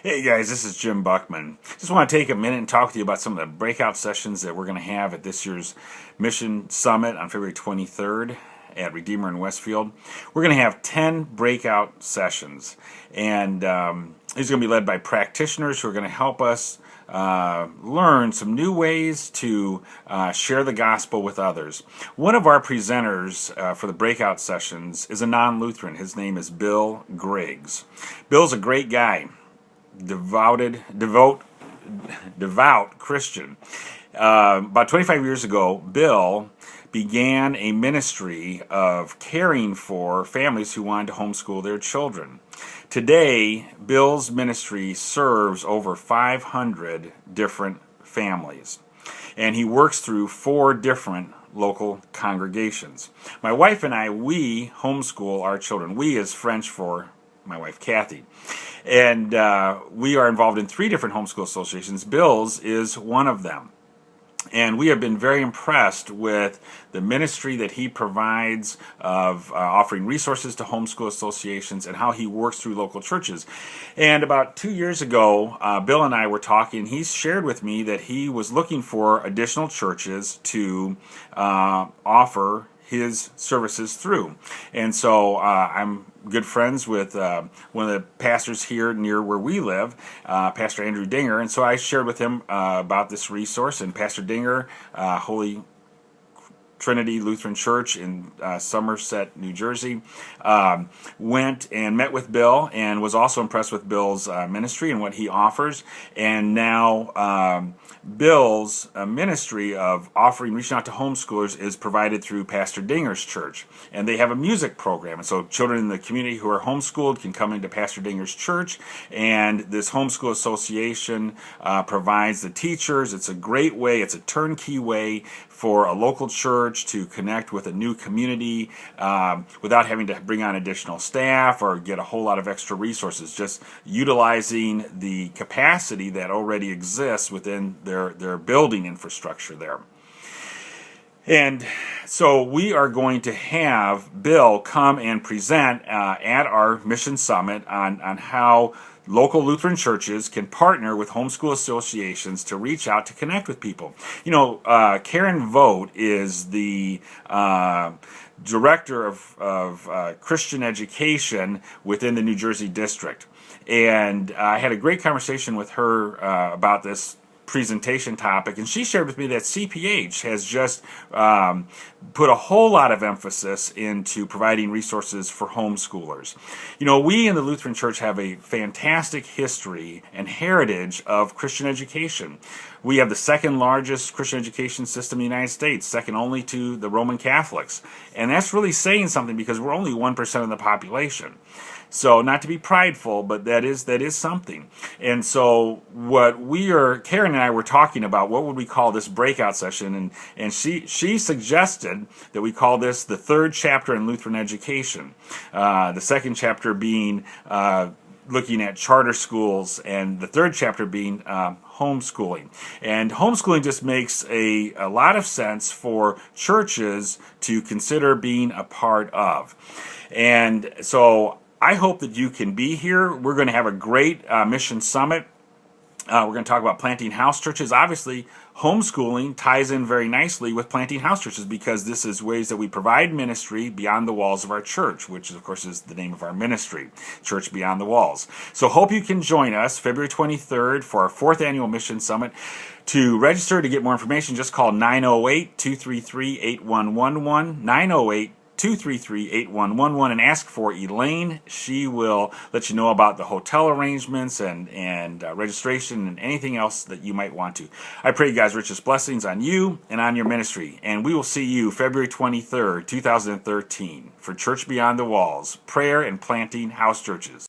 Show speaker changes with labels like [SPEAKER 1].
[SPEAKER 1] Hey guys, this is Jim Buckman. Just want to take a minute and talk with you about some of the breakout sessions that we're going to have at this year's Mission Summit on February 23rd at Redeemer in Westfield. We're going to have 10 breakout sessions, and these are going to be led by practitioners who are going to help us learn some new ways to share the gospel with others. One of our presenters for the breakout sessions is a non-Lutheran. His name is Bill Griggs. Bill's a great guy. Devout Christian. About 25 years ago, Bill began a ministry of caring for families who wanted to homeschool their children. Today, Bill's ministry serves over 500 different families, and he works through 4 different local congregations. My wife and I, we homeschool our children. We is French for my wife Kathy. And we are involved in 3 different homeschool associations. Bill's is one of them. And we have been very impressed with the ministry that he provides of offering resources to homeschool associations and how he works through local churches. And about 2 years ago, Bill and I were talking. He shared with me that he was looking for additional churches to offer his services through. And so I'm good friends with one of the pastors here near where we live, Pastor Andrew Dinger, and so I shared with him about this resource, and Pastor Dinger, Holy Trinity Lutheran Church in Somerset, New Jersey, went and met with Bill and was also impressed with Bill's ministry and what he offers. And now Bill's ministry of reaching out to homeschoolers is provided through Pastor Dinger's church. And they have a music program. And so children in the community who are homeschooled can come into Pastor Dinger's church. And this homeschool association provides the teachers. It's a great way, it's a turnkey way for a local church to connect with a new community without having to bring on additional staff or get a whole lot of extra resources, just utilizing the capacity that already exists within their building infrastructure there. And so we are going to have Bill come and present at our Mission Summit on how local Lutheran churches can partner with homeschool associations to reach out to connect with people. You know, Karen Vogt is the director of Christian education within the New Jersey district. And I had a great conversation with her about this presentation topic, and she shared with me that CPH has just put a whole lot of emphasis into providing resources for homeschoolers. You know, we in the Lutheran Church have a fantastic history and heritage of Christian education. We have the second largest Christian education system in the United States, second only to the Roman Catholics. And that's really saying something because we're only 1% of the population. So not to be prideful, but that is something. And so Karen and I were talking about what would we call this breakout session, and she suggested that we call this the 3rd chapter in Lutheran education. The 2nd chapter being looking at charter schools, and the 3rd chapter being homeschooling. And homeschooling just makes a lot of sense for churches to consider being a part of. And so I hope that you can be here. We're going to have a great Mission Summit. We're going to talk about planting house churches. Obviously, homeschooling ties in very nicely with planting house churches because this is ways that we provide ministry beyond the walls of our church, which of course is the name of our ministry, Church Beyond the Walls. So hope you can join us February 23rd for our 4th annual Mission Summit. To register, to get more information, just call 908-233-8111, 908-233-8111, and ask for Elaine. She will let you know about the hotel arrangements and registration and anything else that you might want to. I pray God's richest blessings on you and on your ministry. And we will see you February 23rd, 2013 for Church Beyond the Walls, prayer and planting house churches.